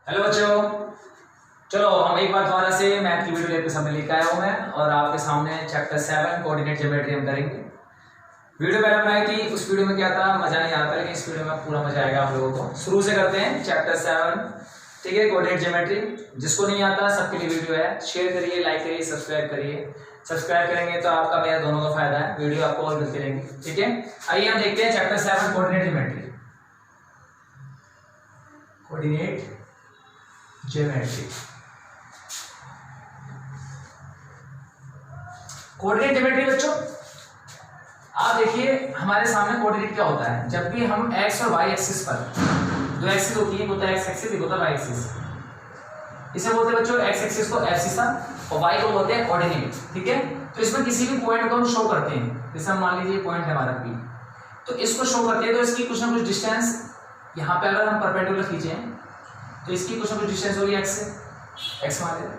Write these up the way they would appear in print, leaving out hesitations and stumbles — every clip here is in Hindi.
हेलो बच्चों, चलो हम एक बार दोबारा से मैथ की वीडियो लेकर सामने लेकर आया हूँ मैं और आपके सामने चैप्टर 7 कोऑर्डिनेट ज्योमेट्री हम करेंगे। वीडियो पहले बनाई थी, उस वीडियो में क्या था मजा नहीं आता, लेकिन इस वीडियो में पूरा मजा आएगा आप लोगों को। शुरू से करते हैं चैप्टर 7, ठीक है, कोऑर्डिनेट ज्योमेट्री। जिसको नहीं आता सबके लिए वीडियो है, शेयर करिए, लाइक करिए, सब्सक्राइब करिए। सब्सक्राइब करेंगे तो आपका मेरा दोनों का फायदा है, वीडियो आपको और मिलती रहेगी, ठीक है। आइए हम देखते हैं chapter 7 coordinate geometry. Coordinate geometry, coordinate geometry बच्चों, आप देखिए हमारे सामने कोऑर्डिनेट क्या होता है। जब भी हम एक्स और वाई एक्सिस पर, दो एक्सिस होती है, एक होता है एक्स एक्सिस, एक होता है वाई एक्सिस। इसे बोलते हैं बच्चों एक्स एक्सिस को एब्सिसा और वाई को बोलते हैं कोऑर्डिनेट, ठीक है। तो इसमें किसी भी पॉइंट को हम शो करते हैं, जैसे हम मान लीजिए पॉइंट है हमारा पी, तो इसको शो करते हैं तो इसकी कुछ ना कुछ डिस्टेंस, यहाँ पे अगर हम परपेंडिकुलर खींचें तो इसकी कुछ ना कुछ डिस्टेंस होगी एक्स से, एक्स मान लेते,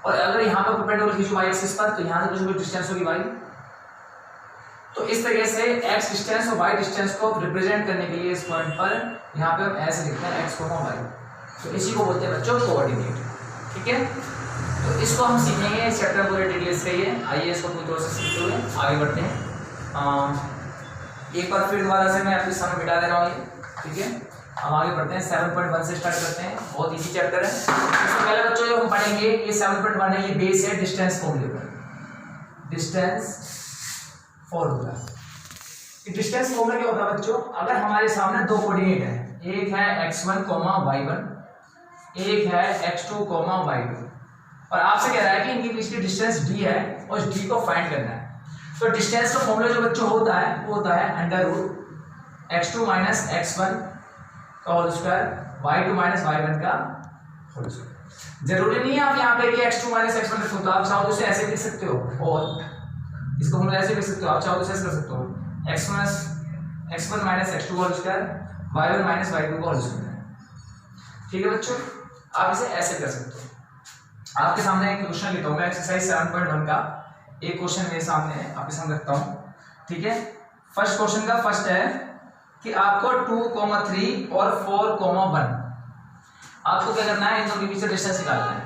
और अगर यहाँ पर परपेंडिकुलर खींचो वाई एक्सिस पर तो यहाँ से कुछ ना कुछ डिस्टेंस होगी वाई। तो इस तरीके से एक्स डिस्टेंस और वाई डिस्टेंस को रिप्रेजेंट करने के लिए इस पॉइंट पर यहाँ पे हम ऐसे लिखते हैं एक्स कोमा वाई, तो इसी को बोलते हैं बच्चों कोऑर्डिनेट, ठीक है। तो इसको हम सीखेंगे इस चैप्टर पूरे डिटेल्स से। ये आइए इसको पूरी तरह से सीखते हुए आगे बढ़ते हैं। एक बार फिर दोबारा से मैं आपके सामने मिटा दे रहा हूँ ये, ठीक है। हम आगे बढ़ते हैं, 7.1 से स्टार्ट करते हैं। बहुत इजी चैप्टर है। इससे पहले बच्चों जो हम पढ़ेंगे ये 7.1 है, ये बेस है डिस्टेंस फॉर्मूले पर। डिस्टेंस फॉर्मूला, ये डिस्टेंस फॉर्मूला क्या होता है बच्चों, अगर हमारे सामने दो कोऑर्डिनेट है, एक है x1, y1, एक है x2, y2, और आपसे कह रहा है कि इनके बीच की डिस्टेंस d है और इस d को फाइंड करना है। तो डिस्टेंस का फॉर्मूला जो बच्चों होता है वो होता है अंडर x2 माइनस x1 का whole square, y2 minus y1 का होल स्क्वायर। जरूरी नहीं है आप यहाँ पे कि x2 माइनस x1 रखो, तो आप चाहो तो इसे ऐसे लिख सकते हो, और इसको हम ऐसे लिख सकते हो, आप चाहो तो ऐसे कर सकते हो x1 माइनस x2 का whole square, y1 minus y2 का होल स्क्वायर, ठीक है बच्चों। आप इसे ऐसे कर सकते हो। आपके सामने एक क्वेश्चन लिखा हूँ मैं, एक्सरसाइज 7.1 का एक क्वेश्चन मेरे सामने है, आपके सामने रखता हूँ, ठीक है। फर्स्ट क्वेश्चन का फर्स्ट है कि आपको 2,3 और 4,1 आपको क्या करना है, इन दोनों के बीच डिस्टेंस निकालना है।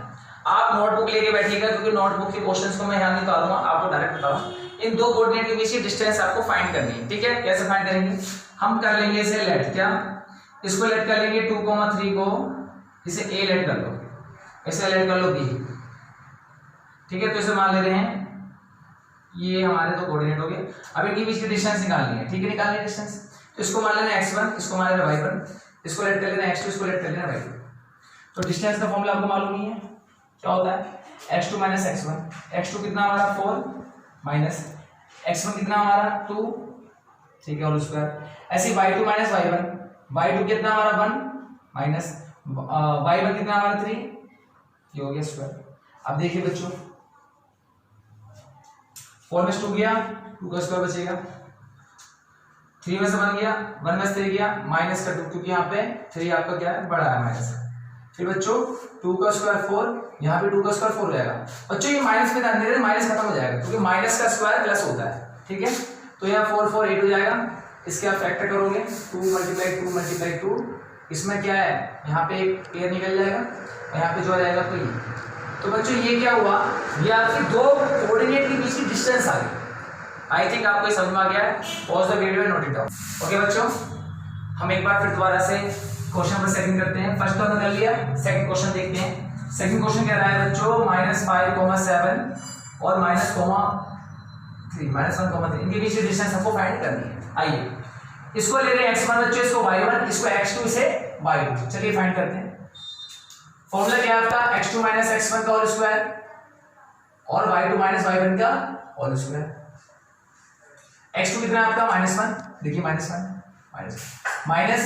आप नोटबुक लेके बैठिएगा, क्योंकि नोटबुक के क्वेश्चंस को मैं यहाँ निकालूंगा, आपको डायरेक्ट बताऊँ। इन दो कोऑर्डिनेट के बीच की डिस्टेंस आपको फाइंड करनी है, ठीक है। कैसे फाइंड करेंगे, हम कर लेंगे इसे लेट, क्या इसको लेट कर लेंगे 2,3 को, इसे ए लेट कर लो, इसे लेट कर लो बी, ठीक है। तो इसे मान ले रहे हैं ये हमारे दो कोऑर्डिनेट हो गए। अब इनके बीच की डिस्टेंस निकालनी है, ठीक है, निकालनी है डिस्टेंस। तो इसको मान लेना x1, इसको मान लेना y1, इसको लेट कर लेना x2, इसको लेट कर लेना y2। तो डिस्टेंस का फॉर्मूला आपको मालूम ही है, क्या होता है x2 माइनस x1, x2 कितना हमारा 4 माइनस x1 कितना हमारा 2, ठीक है, होल स्क्वायर। ऐसे y2 माइनस y1, y2 कितना हमारा 1 माइनस y1 कितना हमारा 3, ये हो गया स्क्वायर। अब देखिए बच्चों 4 में 2 गया, 2 का स्क्वायर बचेगा, 3 में से 1 गया, 1 में से 3 गया, माइनस का 2, क्योंकि यहाँ पे 3 आपका क्या है बड़ा है माइनस। फिर बच्चों 2 का स्क्वायर 4, यहाँ पे 2 का स्क्वायर 4 हो जाएगा। बच्चों ये माइनस में ध्यान दे रहे हैं, माइनस खत्म हो जाएगा, क्योंकि माइनस का स्क्वायर प्लस होता है, ठीक है। तो यहाँ 4 4 8 हो जाएगा, इसके आप फैक्टर करोगे 2 मल्टीप्लाई 2 मल्टीप्लाई 2, इसमें क्या है यहाँ पे एक पेयर निकल जाएगा और यहाँ पे जो आ जाएगा तो बच्चों ये क्या हुआ, ये आपकी दो कोऑर्डिनेट के बीच की डिस्टेंस आ गई। आई थिंक आपको ये समझ में आ गया है। Pause the video and note it down. Okay बच्चों, हम एक बार फिर दोबारा से क्वेश्चन पर सेकंड करते हैं। फर्स्ट तो हमने कर लिया, सेकंड क्वेश्चन देखते हैं। सेकंड क्वेश्चन कह रहा है बच्चों -5,7 और -3 -1,3 इनके बीच की डिस्टेंस हमको फाइंड करनी है। आइए इसको ले रहे हैं x1 बच्चों, इसको y1, इसको x2, इसे y2। चलिए फाइंड करते हैं। फॉर्मूला क्या है आपका x2 माइनस x1 का होल स्क्वायर और y2 माइनस y1 का होल स्क्वायर। x2 कितना है आपका -1, देखिए -1 माइनस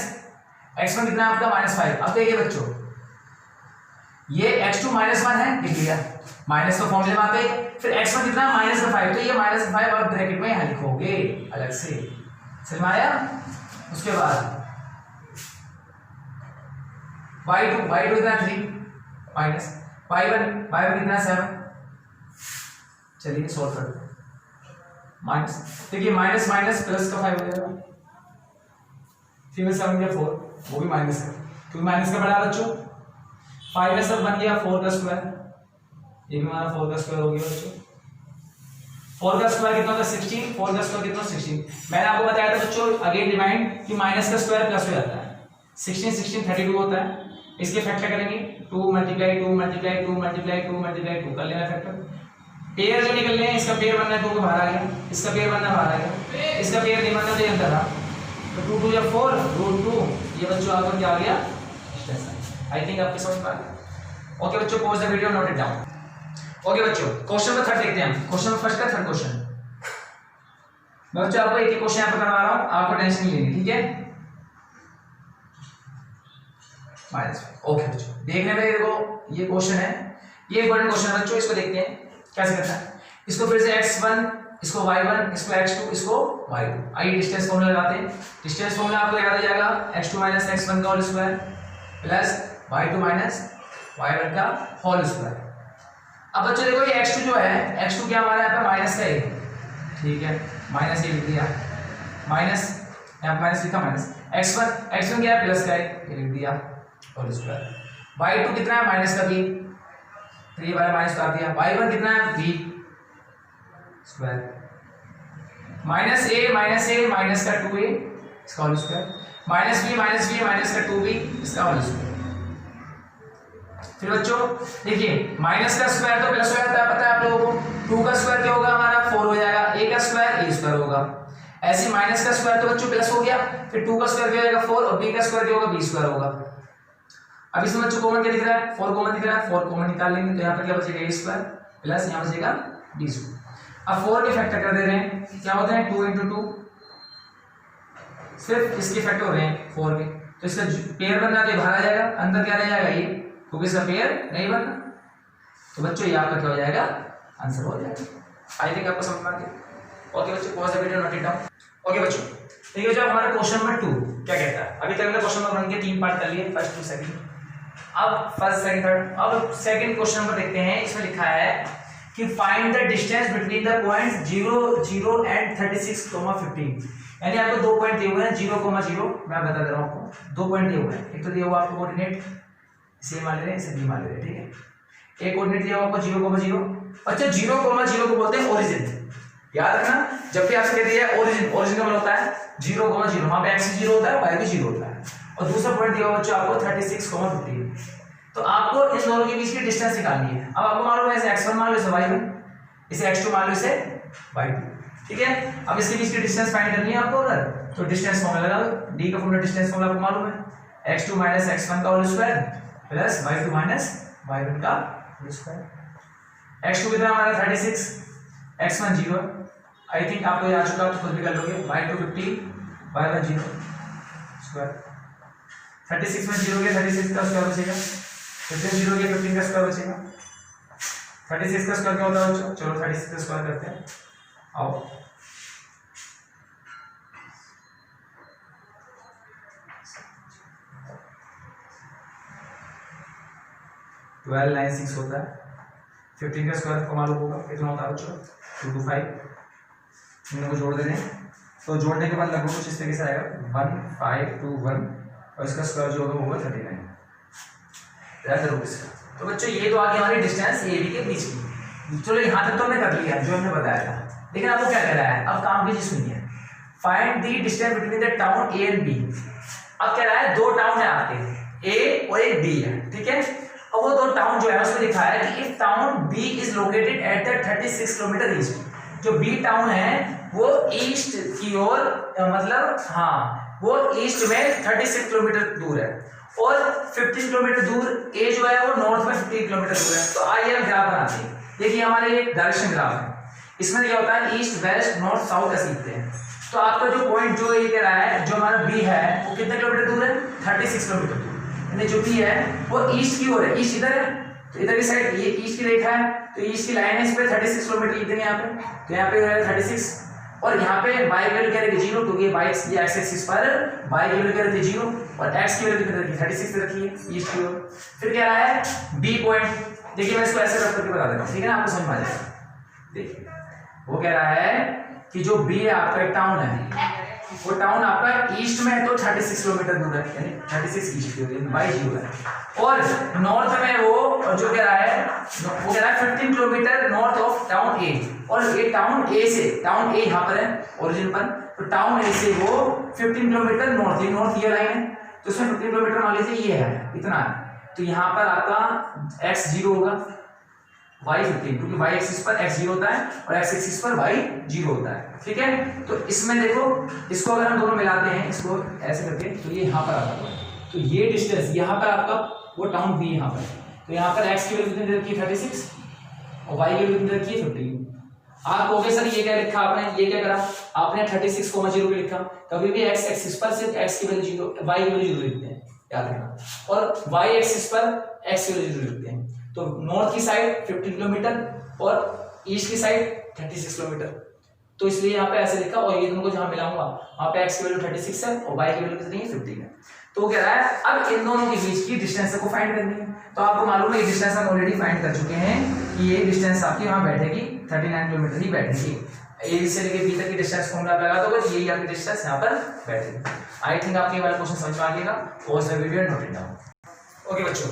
x1 कितना है आपका -5। अब देखिए बच्चों ये x2 -1 है, लिख लिया, माइनस तो फॉर्मूले में आते हैं। फिर x1 कितना है -5, तो ये -5 और ब्रैकेट में यहां लिखोगे अलग से, समझ में आया। उसके बाद y2 कितना 3 माइनस y1 कितना 7, चलिए सॉल्व करते हैं। माइनस देखिए माइनस माइनस प्लस का 5 हो जाएगा, 3 में 7 4, वो भी माइनस है, क्योंकि माइनस का बड़ा बच्चों 5 में सब बन गया 4 का स्क्वायर, ये भी हमारा 4 का स्क्वायर हो गया बच्चों। 4 का स्क्वायर कितना होता है 16, 4 का स्क्वायर कितना 16। मैंने आपको बताया था बच्चों अगेन रिमाइंड कि माइनस का स्क्वायर प्लस हो जाता है। 16 16 32 होता है। इसके फैक्टर करेंगे 2 मल्टीप्लाई 2 मल्टीप्लाई 2 मल्टीप्लाई 2 मल्टीप्लाई 2 कर लेना फैक्टर। पेयर जो निकल रहे हैं इसका पेयर बनना है 2 को बाहर आ गया, इसका पेयर बनना बाहर आ गया, इसका पेयर नहीं बनना तो ये अंदर आ, तो 2 2 या 4 रूट 2, ये बच्चों आपको क्या आ गया डिस्टेंस। आई थिंक आपके समझ में आ गया। ओके बच्चों pause the video, note it down. Okay बच्चों क्वेश्चन नंबर 3 देखते हैं हम। क्वेश्चन नंबर फर्स्ट का थर्ड क्वेश्चन बच्चों, आपको एक ही क्वेश्चन यहाँ पे करवा रहा हूँ, आपको टेंशन नहीं लेनी, ठीक है। ओके बच्चों देखने में देखो ये क्वेश्चन है, ये इंपॉर्टेंट क्वेश्चन है बच्चों, इसको देखते हैं कैसे करना है। इसको फिर से x1, इसको y1, इसको x2, इसको y2। आइए डिस्टेंस फॉर्मूला लगाते हैं। डिस्टेंस फॉर्मूला आपको याद आ जाएगा x2 माइनस x1 का whole square plus y2 minus y1 का होल स्क्वायर। अब बच्चों देखो ये x2 जो है, x2 क्या हमारा यहाँ पे माइनस का है, ठीक है, माइनस ये लिख दिया, माइनस यहाँ पे माइनस लिखा, माइनस x1 क्या है प्लस का है, ये लिख दिया होल स्क्वायर। y2 कितना है माइनस का b, तो ये वाला माइनस कर दिया। y1 कितना है b square minus a minus का 2a इसका whole square minus b minus का 2b इसका होल स्क्वायर। फिर बच्चों देखिए माइनस का स्क्वायर तो प्लस हो जाता है, पता है आप लोगों को। 2 का स्क्वायर क्या होगा हमारा 4 हो जाएगा, a का स्क्वायर a स्क्वायर होगा। ऐसे माइनस का स्क्वायर तो बच्चों प्लस हो गया, फिर 2 का स्क्वायर क्या हो जाएगा 4 और b का स्क्वायर क्या होगा b स्क्वायर होगा। अब इसमें बच्चों कॉमन क्या दिख रहा है 4 कॉमन दिख रहा है, 4 कॉमन निकाल लेंगे तो यहाँ पर क्या बचेगा a स्क्वायर प्लस यहाँ बचेगा b स्क्वायर। अब 4 के फैक्टर कर दे रहे हैं, क्या होता है 2 × 2, सिर्फ इसके फैक्टर हो रहे हैं 4 के, तो इसका पेयर बनना तो बाहर आ जाएगा, अंदर क्या रह जाएगा ये, क्योंकि इसका पेयर नहीं बनना। तो बच्चों ये आपका क्या हो जाएगा आंसर हो जाएगा। आई थिंक आपको समझ में आ गया। ओके बच्चों pause the video, note it down. Okay बच्चों देखिए जो हमारा क्वेश्चन नंबर 2 क्या कहता है, अभी तक हमने क्वेश्चन नंबर 1 के 3 पार्ट कर लिए, फर्स्ट 2 सेकंड, अब फर्स्ट सेकंड थर्ड। अब सेकंड क्वेश्चन नंबर देखते हैं। इसमें लिखा है कि find the distance between the points 0 0 and 36, 15। यानी आपको 2 पॉइंट दिए हुए हैं 0, 0, मैं बता दे रहा हूं आपको 2 पॉइंट दिए हुए हैं। एक तो दिया हुआ आपको कोऑर्डिनेट इसे मान ले रहे हैं, इसे बी मान ले रहे हैं, ठीक है। एक कोऑर्डिनेट दिया हुआ आपको 0, 0। अच्छा 0, 0 को बोलते हैं ओरिजिन। याद रखना जब भी आपसे कह दिया ओरिजिन, ओरिजिन का मतलब होता है 0, 0, वहां पे x 0 होता है, y भी 0 होता है। और दूसरा पॉइंट दिया हुआ बच्चों आपको 36, 15। तो आपको इन दोनों के बीच की डिस्टेंस निकालनी है। अब आपको मालूम है इसे x1 मान लो, इसे y1, इसे x2 मान लो, इसे y2, ठीक है। अब इसके बीच की डिस्टेंस फाइंड करनी है आपको उधर, तो डिस्टेंस फॉर्मूला लगा दो। d का फॉर्मूला डिस्टेंस फॉर्मूला आपको मालूम है, x2 माइनस x1 का whole square plus y2 minus y1 का होल स्क्वायर। x2 कितना हमारा 36, x1 0, आई थिंक आपको याद चुका तो खुद भी कर लोगे, y2 50, y1 0 स्क्वायर। 36 में 0 गया 36 का स्क्वायर बचेगा, 15 0 गया 15 का स्क्वायर बचेगा। 36 का स्क्वायर क्या होता है बच्चों, चलो 36 का स्क्वायर करते हैं। आओ 1296 होता है। 15 का स्क्वायर को मालूम होगा कितना होता है बच्चों 225। इन को जोड़ देने, तो जोड़ने के बाद लगभग कुछ इस तरीके से आएगा 1521 और इसका स्क्वायर जो होगा 39 इसका। तो बच्चों ये तो आगे हमारी डिस्टेंस ए बी के बीच की। चलो यहाँ तक तो हमने कर लिया जो हमने बताया था, लेकिन आपको क्या कह रहा है, अब काम कीजिए सुनिए। Find the distance between the town A and B. अब कह रहा है 2 टाउन है आपके, ए और एक बी है, ठीक है। अब वो 2 टाउन जो है उसमें लिखा है कि if town B is located at the 36 kilometre east. जो बी टाउन है वो ईस्ट की ओर, मतलब हाँ वो ईस्ट में 36 किलोमीटर दूर है और 15 किलोमीटर दूर ए जो है वो नॉर्थ में 15 किलोमीटर दूर है। तो आइए हम ग्राफ बनाते हैं। देखिए हमारे ये डायरेक्शन ग्राफ है, इसमें क्या होता है ईस्ट वेस्ट नॉर्थ साउथ ऐसे लिखते हैं। तो आपका जो पॉइंट जो ये कह रहा है, जो हमारा बी है वो कितने किलोमीटर दूर है 36 किलोमीटर दूर। यानी जो बी है वो ईस्ट की ओर है, ईस्ट इधर है तो इधर की साइड ये ईस्ट की रेखा है, तो ईस्ट की लाइन है, इस पे 36 किलोमीटर लिख देंगे यहाँ पे। तो यहाँ पे है 36 और यहाँ पे y की वैल्यू क्या रहेगी 0, क्योंकि ये x एक्सिस पर y की वैल्यू क्या रहती है 0 और x की वैल्यू कितनी रखी 36 रखी है ईस्ट की ओर। फिर कह रहा है b पॉइंट, देखिए मैं इसको ऐसे रख करके बता देता हूँ, ठीक है ना, आपको समझ में आ जाएगा। देखिए वो कह रहा है कि जो b है आपका एक टाउन है, वो टाउन आपका ईस्ट में है तो 36 किलोमीटर दूर है, यानी 36 ईस्ट बाई 0 है। और नॉर्थ में वो जो कह रहा है, वो कह रहा है 15 किलोमीटर नॉर्थ ऑफ टाउन ए, और ये टाउन ए से, टाउन ए यहाँ पर है ओरिजिन पर, तो टाउन ए से वो 15 किलोमीटर नॉर्थ, ये नॉर्थ ये लाइन है, तो उसमें 15 किलोमीटर मान लीजिए ये है, इतना है, तो यहाँ पर आपका x 0 होगा, y 15, क्योंकि y एक्सिस पर x 0 होता है और x एक्सिस पर y 0 होता है, ठीक है। तो इसमें देखो, इसको अगर हम दोनों मिलाते हैं, इसको ऐसे करके, तो ये यहाँ पर आता है, तो ये डिस्टेंस यहाँ पर आपका वो टाउन B यहाँ पर, तो यहाँ पर x की वैल्यू कितनी दे रखी है 36 और y की वैल्यू कितनी दे रखी है 15। आप कहोगे सर ये क्या लिखा आपने, ये क्या करा आपने 36,0 पे लिखा, कभी भी x एक्सिस पर सिर्फ x की वैल्यू 0, y की वैल्यू 0 लिखते हैं, याद रखना, और y एक्सिस पर x की वैल्यू 0 लिखते हैं। तो नॉर्थ की साइड 15 किलोमीटर और ईस्ट की साइड 36 किलोमीटर, तो इसलिए यहाँ पे ऐसे लिखा, और ये तुमको जहाँ मिलाऊंगा वहाँ पे x की वैल्यू 36 है और y की वैल्यू कितनी है 15 है। तो वो कह रहा है अब इन दोनों के बीच की डिस्टेंस को फाइंड करनी है, तो आपको मालूम है ये डिस्टेंस हम ऑलरेडी फाइंड कर चुके हैं कि ये डिस्टेंस आपकी वहाँ बैठेगी 39 किलोमीटर ही बैठेगी। ए से लेके बी तक की डिस्टेंस फॉर्मूला लगा दोगे, यही आपकी डिस्टेंस यहाँ पर बैठेगी। आई थिंक आपके वाला क्वेश्चन समझ में आ गया, pause the video and note it down. Okay बच्चों,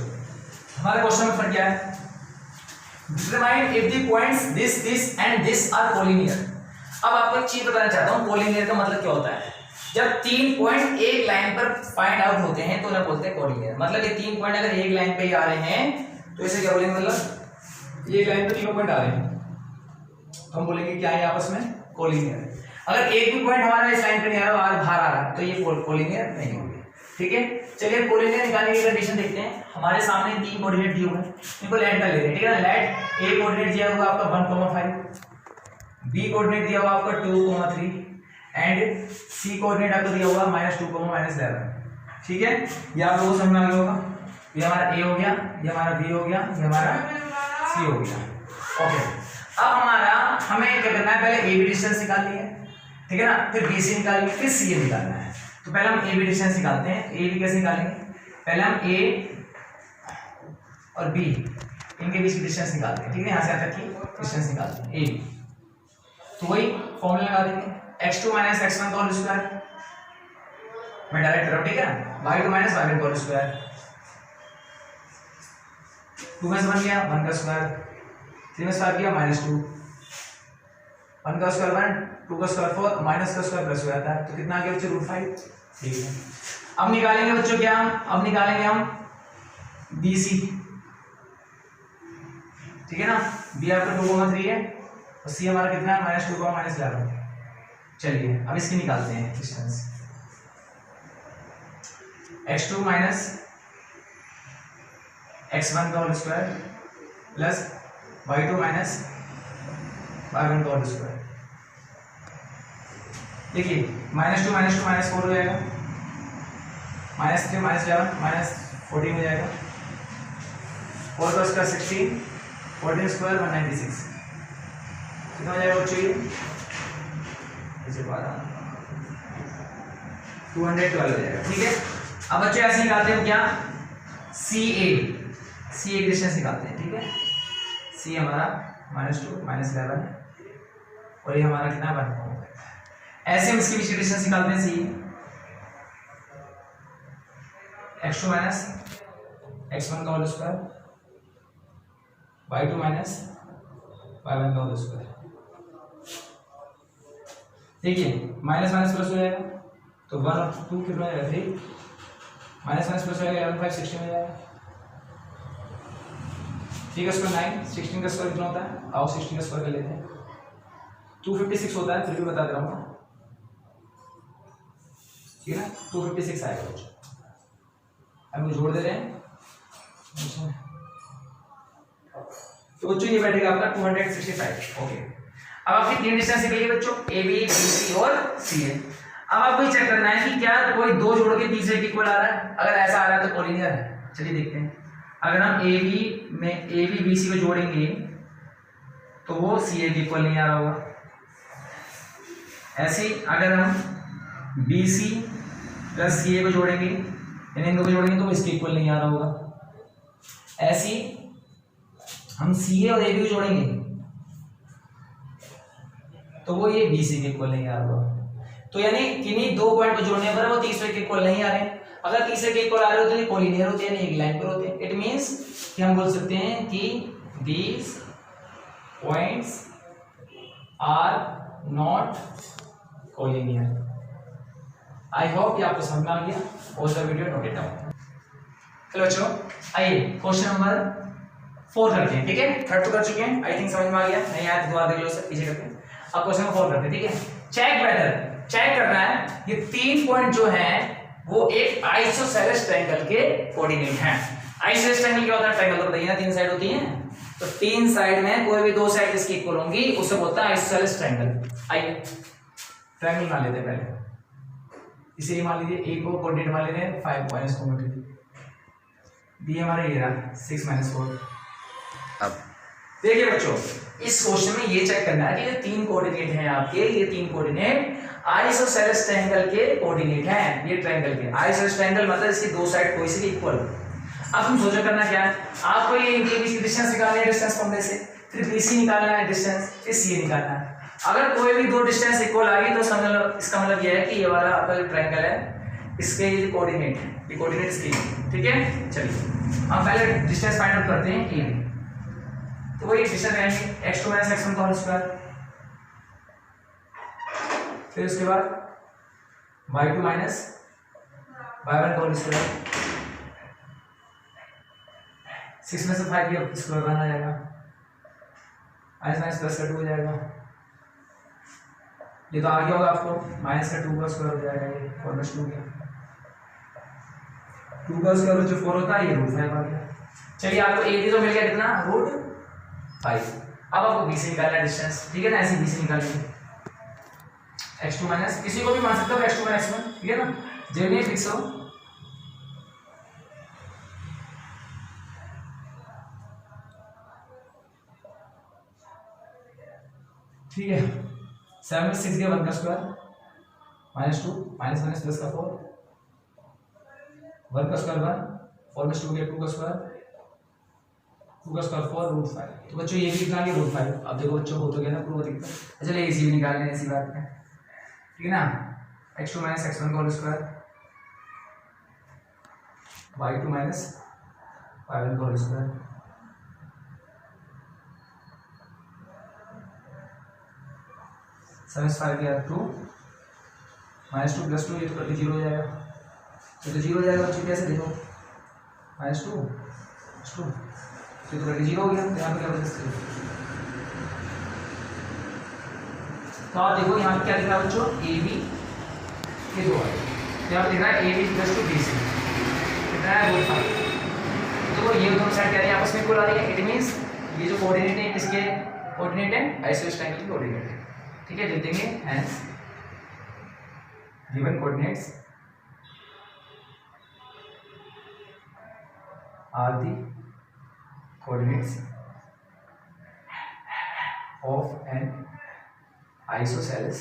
हमारे क्वेश्चन में क्या है, determine if the points this and this are collinear. अब आपको एक चीज बताना चाहता हूँ, कोलिनियर का मतलब क्या होता है, जब 3 पॉइंट एक लाइन पर फाइंड आउट होते हैं तो उन्हें बोलते हैं कोलिनियर। मतलब ये 3 पॉइंट अगर एक लाइन पे ही आ रहे हैं तो इसे क्या बोलेंगे, मतलब ये एक लाइन पे 3 पॉइंट आ रहे हैं तो हम बोलेंगे क्या है आपस में कोलिनियर। अगर एक भी पॉइंट हमारा इस लाइन पे नहीं आ रहा और बाहर आ रहा है तो ये कोलिनियर नहीं होंगे, ठीक है। चलिए कोलिनियर निकालने की कंडीशन देखते हैं। हमारे सामने 3 कोऑर्डिनेट दिए हुए हैं, इनको लेट कर ले रहे हैं, ठीक है। लेट ए कोऑर्डिनेट दिया हुआ आपका 1,5, बी कोऑर्डिनेट दिया हुआ आपका 2,3 एंड सी कोऑर्डिनेट आपको दिया हुआ -2, -11, ठीक है। ये आप लोगों को समझ में आ गया होगा, ये हमारा ए हो गया, ये हमारा बी हो गया, ये हमारा सी हो गया, ओके। अब हमें क्या करना है, पहले ए बी डिस्टेंस निकालनी है, ठीक है ना, फिर बी सी निकालनी है, फिर सी ए निकालना है। तो पहले हम ए बी डिस्टेंस निकालते हैं। ए बी कैसे निकालेंगे, पहले हम ए और बी इनके बीच की डिस्टेंस निकालते हैं, ठीक है। यहाँ से यहाँ तक की डिस्टेंस निकालते हैं ए बी, तो वही फॉर्मूला लगा देंगे, x2 - x1 का होल स्क्वायर, मैं डायरेक्ट कर रहा हूं, ठीक है, y2 - y1 का होल स्क्वायर, 2 में से 1 गया 1 का स्क्वायर, 3 में से 5 गया -2, 1 का स्क्वायर 1, 2 का स्क्वायर 4, माइनस का स्क्वायर प्लस हो जाता है, तो कितना आ गया बच्चों √5, ठीक है। अब निकालेंगे बच्चों क्या, अब निकालेंगे हम BC, ठीक है ना। B आपका 2,3 है और C हमारा कितना है -2, -11। चलिए अब इसकी निकालते हैं डिस्टेंस, x2 - x1 का whole square plus y2 - y1 का होल स्क्वायर। देखिए -2 - 2 -4 हो जाएगा, -3 - 11 -14 हो जाएगा, 4 का स्क्वायर 16, 14 स्क्वायर 196, कितना हो जाएगा बच्चों, ये 212 हो जाएगा, ठीक है। अब बच्चों ऐसे निकालते हैं क्या, सी ए डिस्टेंस निकालते हैं, ठीक है। सी हमारा -2 -11 और ये हमारा कितना 1, ऐसे हम इसके बीच की डिस्टेंस निकालते हैं सी, x2 - x1 का होल स्क्वायर, y2 - y1 का होल स्क्वायर। देखिए माइनस माइनस प्लस हो जाएगा तो 1 और 2 कितना हो जाएगा 3, माइनस माइनस प्लस हो जाएगा 11 5 16 हो जाएगा, ठीक है। स्क्वायर 9, 16 का स्क्वायर कितना होता है, आओ 16 का स्क्वायर कर लेते हैं, 256 होता है, फिर भी बता दे रहा हूँ, ठीक है ना, 256 आएगा बच्चों। हम जोड़ दे रहे हैं, तो बच्चों ये बैठेगा आपका 265, ओके। अब आपकी 3 डिस्टेंस निकली बच्चों, ए बी सी और सी है। अब आपको ये चेक करना है कि क्या कोई 2 जोड़ के तीसरे के इक्वल आ रहा है, अगर ऐसा आ रहा है तो कोलिनियर है। चलिए देखते हैं, अगर हम ए बी बी सी को जोड़ेंगे तो वो सी ए के इक्वल नहीं आ रहा होगा। ऐसे अगर हम बी सी प्लस सी ए को जोड़ेंगे, यानी इनको जोड़ेंगे तो वो इसके इक्वल नहीं आ रहा होगा। ऐसे हम सी ए और ए बी को जोड़ेंगे तो वो ये बी सी के इक्वल नहीं आ रहा होगा। तो यानी किन्हीं दो पॉइंट को जोड़ने पर वो तीसरे के इक्वल नहीं आ रहे हैं। अगर तीसरे के इक्वल आ रहे हो तो ये कोलिनियर होते हैं, एक लाइन पर होते हैं। इट मींस कि हम बोल सकते हैं कि these points are not collinear. I hope ये आपको समझ में आ गया। और the video note it down. चलो बच्चों आइए क्वेश्चन नंबर 4 करते हैं, ठीक है। थर्ड तो कर चुके हैं, आई थिंक समझ में आ गया, नहीं आया तो दोबारा देख लो, सर पीछे करते हैं। अब क्वेश्चन नंबर 4 करते हैं, ठीक है। चेक वेदर, चेक करना है ये 3 पॉइंट जो हैं वो एक आइसोसेलेस ट्रायंगल के कोऑर्डिनेट हैं। आइसोसेलेस ट्रायंगल क्या होता है? ट्रायंगल तो बताइए ना, 3 साइड होती हैं, तो 3 साइड में कोई भी 2 साइड इसकी इक्वल होंगी, उसे बोलता है आइसोसेलेस ट्रायंगल। आइए ट्रायंगल मान लेते हैं पहले, इसे मान लीजिए ए को कोऑर्डिनेट मान लेते हैं 5 माइनस 4 डी हमारा ये रहा 6 माइनस 4। अब देखिए बच्चों इस क्वेश्चन में ये चेक करना है कि ये 3 कोऑर्डिनेट हैं आपके, ये 3 कोऑर्डिनेट आइसोसेलेस ट्रायंगल के कोऑर्डिनेट हैं। ये ट्रायंगल के आइसोसेलेस ट्रायंगल मतलब इसकी 2 साइड कोई सी इक्वल। अब हम सोचो करना क्या है, आपको ये बीच की डिस्टेंस निकालनी है, डिस्टेंस फॉर्मूले से, फिर बीसी निकालना है डिस्टेंस, फिर सी निकालना है। अगर कोई भी 2 डिस्टेंस इक्वल आ गई तो समझ इसका मतलब ये है कि ये वाला आपका जो ट्रायंगल है इसके ये कोऑर्डिनेट है, ये कोऑर्डिनेट इसके, ठीक है। चलिए हम पहले डिस्टेंस फाइंड आउट करते हैं ए। तो वही डिस्टेंस आएंगे x2 - x1 का होल स्क्वायर, फिर उसके बाद y2 - y1 का होल स्क्वायर, 6 में से 5 ये स्क्वायर बना जाएगा, माइनस माइनस प्लस का 2 हो जाएगा। ये तो आ गया होगा आपको, माइनस का 2 का स्क्वायर हो जाएगा, ये 4/2 गया, 2 का स्क्वायर जो 4 होता है ये √5 आ गया। चलिए आपको ए भी तो मिल गया कितना, √5। अब आपको बी से निकालना है डिस्टेंस, ठीक है ना, ऐसे बी से निकालेंगे x2 माइनस, किसी को भी मान सकते हो x2 - x1, ठीक है ना, जो नहीं फिक्स हो। ठीक है 7 में 6 गया 1 का स्क्वायर -2 माइनस माइनस प्लस का 4, 1 का स्क्वायर 1, 4 में 2 गया 2 का स्क्वायर, 2 का स्क्वायर 4 √5। तो बच्चों ये भी निकाल लिया √5। अब देखो बच्चों हो तो गया ना प्रूव दिक्कत। चलिए इसी भी निकाल लें, इसी बात में, ठीक है ना। x2 - x1 का होल स्क्वायर, y2 - y1 का होल स्क्वायर, -5 गया 2 -2 + 2, ये तो कभी 0 हो जाएगा, ये तो 0 हो जाएगा बच्चों, कैसे देखो -2 + 2, ये तो कभी 0 हो गया, यहाँ पे क्या बचा। तो आप देखो यहाँ पे क्या दिख रहा है बच्चों, ए बी ये 2 है, यहाँ पे दिख रहा है ए बी + 2 बी सी, कितना है √5। तो ये दोनों साइड क्या है आपस में इक्वल आ रही है। इट मींस ये जो कोऑर्डिनेट है किसके कोऑर्डिनेट है, आइसोसेलेस ट्रायंगल के कोऑर्डिनेट है, ठीक है। लिख देंगे hence given coordinates are the coordinates of an isosceles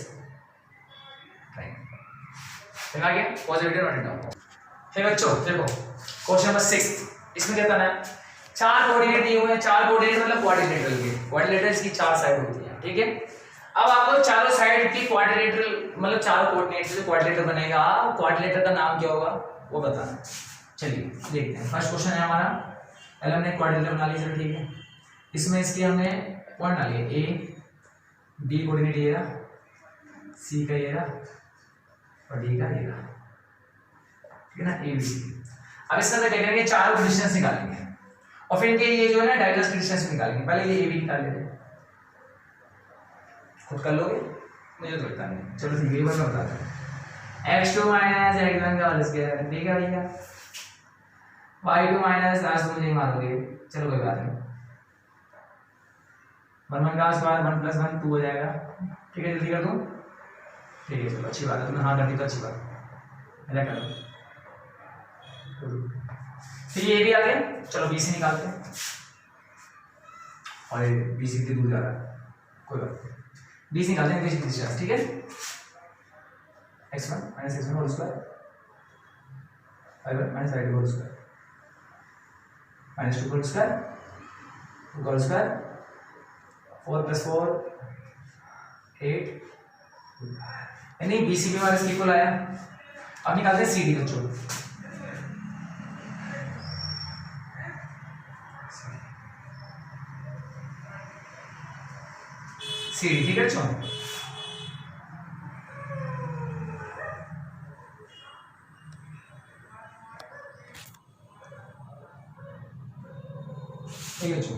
triangle. समझ आ गया, पॉजिटिव नोट डाउन। हे बच्चों देखो क्वेश्चन नंबर 6, इसमें क्या करना है, 4 कोऑर्डिनेट दिए हुए हैं, 4 कोऑर्डिनेट मतलब क्वाड्रिलेटरल के, क्वाड्रिलेटरल्स की 4 साइड होती है, ठीक है। अब आपको चारों साइड की क्वाड्रिलेटरल मतलब चारों कोऑर्डिनेट से क्वाड्रिलेटर बनेगा, क्वाड्रिलेटर का नाम क्या होगा वो बताना। चलिए देखते हैं, फर्स्ट क्वेश्चन है हमारा, पहले हमने क्वाड्रिलेटर बना लिया, चलो ठीक है। इसमें इसके हमने पॉइंट डाल लिए, ए बी कोऑर्डिनेट ये रहा, सी का ये रहा और डी का ये रहा, ठीक है ना, ए बी सी। अब इसका क्या करेंगे, चारों की डिस्टेंस निकालेंगे और फिर इनके ये जो है ना डायगोनल्स की डिस्टेंस निकालेंगे। पहले ये ए बी निकाल लेते हैं, खुद कर लोगे, मुझे तो लगता नहीं, चलो ठीक है ये बात मैं बताता हूँ। x2 - x1 का होल स्क्वायर, ठीक है भैया, y2 - आज तो मुझे ही मारोगे, चलो कोई बात नहीं, 1 का स्क्वायर 1 + 1 2 हो जाएगा, ठीक है। जल्दी कर दूँ, ठीक है चलो अच्छी बात है, तुमने हाँ कर दी तो अच्छी बात, ऐसा कर लो। फिर ये भी आ गया, चलो बी से निकालते हैं, और बी से कितनी दूर जा रहा है, कोई बात नहीं, बी से निकालते हैं, बी से डिस्टेंस, ठीक है। x1 - x1 whole square, y1 - y2 whole square, -2 whole square, 2 whole square, 4 + 4 8, यानी BCB हमारा इसके इक्वल आया। अब निकालते हैं CD बच्चों। CD ठीक है बच्चों। ठीक है बच्चों।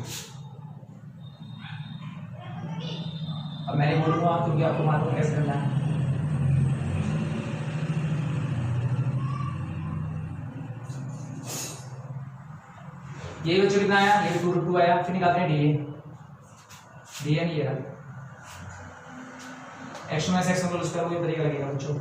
अब मैंने बोलूंगा क्योंकि आपको मालूम कैसे करना है। ये बच्चों कितना आया, ये 2√2 आया। फिर निकालते हैं DA नहीं है x में x को उसका कोई तरीका लगेगा बच्चों।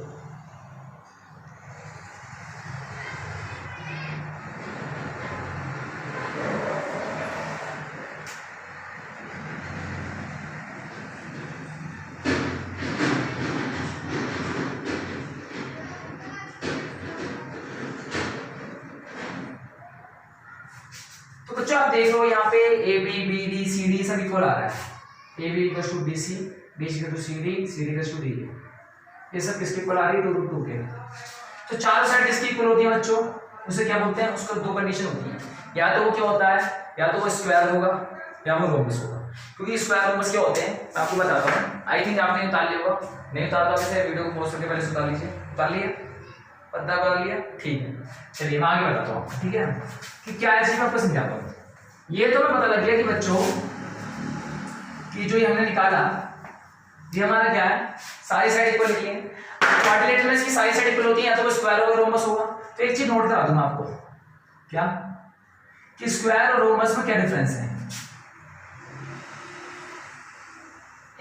तो बच्चों आप देख लो यहाँ पे AB BD CD सब इक्वल आ रहा है। AB equal to BC, BC equal to CD, CD equal to DA। ये सब किसके इक्वल आ रही है, 2√2 के। तो चारों साइड किसकी इक्वल होती है बच्चों, उसे क्या बोलते हैं, उसको दो कंडीशन होती है। या तो वो क्या होता है, या तो वो स्क्वायर होगा या वो रोम्बस होगा। क्योंकि स्क्वायर रोम्बस क्या होते हैं मैं आपको बताता हूँ। आई थिंक आपने उतार लिया होगा, नहीं उतारता वैसे वीडियो को पॉज करके पहले उतार लीजिए। उतार लिया, पता कर लिया, ठीक है। चलिए मैं आगे बताता हूँ, ठीक है, कि क्या है चीज मैं आपको समझाता हूँ। ये तो पता लग गया कि बच्चों कि जो ये हमने निकाला ये हमारा क्या है, सारी साइड इक्वल लिखी है। क्वाड्रिलेटरल में इसकी सारी साइड इक्वल होती है, या तो वो स्क्वायर होगा रोम्बस होगा। तो एक चीज नोट करा दूं आपको, क्या कि स्क्वायर और रोम्बस में क्या डिफरेंस है।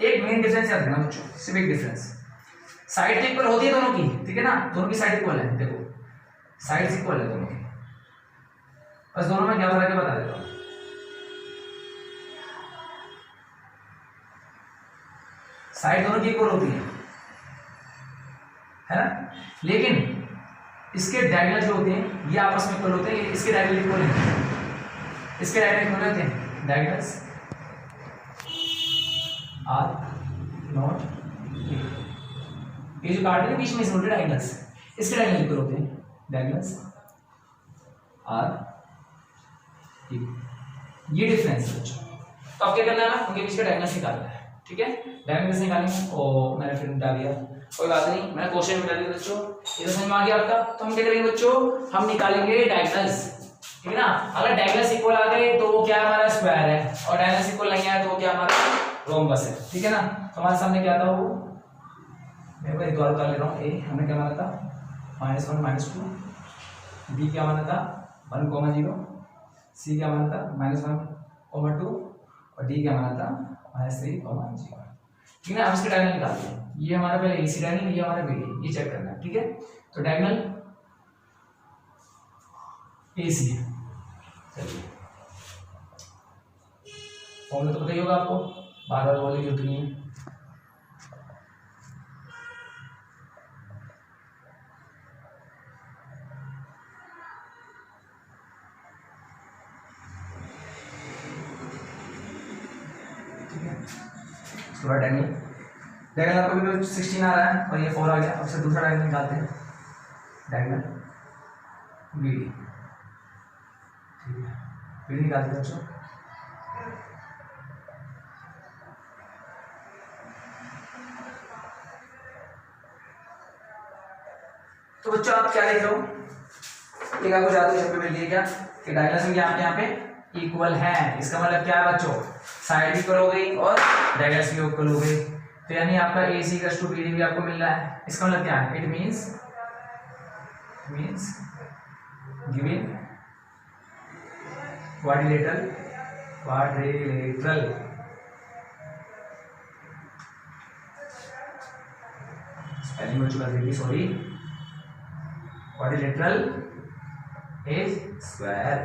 एक मेन डिफरेंस याद रखना बच्चों, सिर्फ एक डिफरेंस, साइड इक्वल होती है दोनों की, ठीक है ना, दोनों की साइड इक्वल है। देखो साइड इक्वल है दोनों की, बस दोनों में क्या फर्क है बता देता हूं। साइड दोनों की इक्वल होती है ना, लेकिन इसके डायगोनल जो होते हैं ये आपस में इक्वल होते हैं, इसके डायगोनल इक्वल नहीं, इसके डायगोनल इक्वल होते हैं। डायगोनल्स आर नॉट, ये जो काट है बीच में इसमें डायगोनल्स, इसके डायगोनल इक्वल होते हैं। डायगोनल्स आर, ये डिफरेंस है बच्चों। तो अब क्या करना है, उनके बीच का डायगोनल्स निकालना है, ठीक है। डायगोनल्स निकालेंगे और मैंने फिर डाल दिया, कोई बात नहीं, मैंने क्वेश्चन में डाल दिया बच्चों, ये तो समझ में आ गया आपका। तो हम क्या करेंगे बच्चों, हम निकालेंगे डायगोनल्स, ठीक है ना। अगर डायगोनल्स इक्वल आ गए तो वो क्या है, हमारा स्क्वायर है, और डायगोनल्स इक्वल नहीं आया तो वो क्या हमारा रोम्बस है, ठीक है ना। तो हमारे सामने क्या था वो, मैं एक द्वारा उतार ले रहा हूँ। ए हमने क्या माना था -1 -2, बी क्या माना था 1,0, सी क्या माना था -1,2, और डी क्या माना था -3,0, ठीक है ना। अब इसके डायगोनल निकालते हैं। ये हमारा पहले एसी डायगोनल, ये हमारा बीडी, ये चेक करना है, ठीक है। तो डायगोनल एसी है, चलिए फॉर्मूला तो पता ही होगा आपको, बार बार बोलने की जरूरत नहीं है। थोड़ा डायगोनल आपको भी 16 आ रहा है और ये 4 आ गया। अब से दूसरा डायगोनल निकालते हैं, डायगोनल बीडी, ठीक है, बीडी निकालते हैं बच्चों। तो बच्चों आप क्या देख रहे हो, एक आपको जादू शब्द मिल गया क्या, कि डायगोनल्स में यहाँ पे इक्वल है। इसका मतलब क्या है बच्चों, साइड भी इक्वल हो गई और डायगोनल्स भी इक्वल हो गई। तो यानी आपका AC = BD भी आपको मिल रहा है। इसका मतलब क्या है, it means giving quadrilateral spelling हो चुका है, सॉरी, क्वाड्रिलेटरल इज स्क्वायर।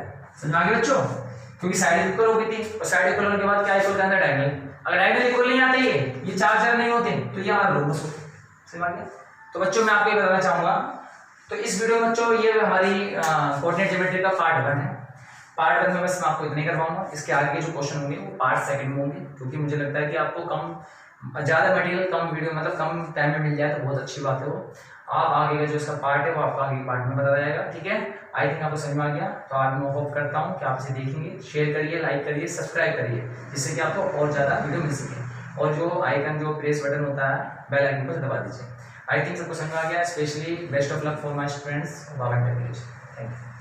समझ आ गया बच्चों, क्योंकि साइड इक्वल हो गई थी और साइड इक्वल होने के बाद क्या इक्वल करना है, डायगोनल। अगर डायगोनल इक्वल नहीं आते ये चार नहीं होते तो ये हमारा रोम्बस होता है। समझ आ गया। तो बच्चों मैं आपको ये बताना चाहूंगा, तो इस वीडियो में बच्चों ये हमारी कोऑर्डिनेट ज्योमेट्री का पार्ट 1 है। पार्ट 1 में बस मैं आपको इतने करवाऊंगा, इसके आगे के जो क्वेश्चन होंगे वो पार्ट 2 में होंगे, क्योंकि मुझे लगता है कि आपको कम ज़्यादा मटेरियल कम वीडियो मतलब कम टाइम में मिल जाए तो बहुत अच्छी बात है वो। आप आगे का जो इसका पार्ट है वो आपको आगे पार्ट में बताया जाएगा, ठीक है। आई थिंक आपको समझ में आ गया। तो आज मैं होप करता हूँ कि आप इसे देखेंगे, शेयर करिए, लाइक करिए, सब्सक्राइब करिए, जिससे कि आपको और ज़्यादा वीडियो मिल सके। और जो आइकन जो प्रेस बटन होता है बेल आइकन पर दबा दीजिए। आई थिंक सबको समझ में आ गया। Specially best of luck for my students, Baba technology. Thank you.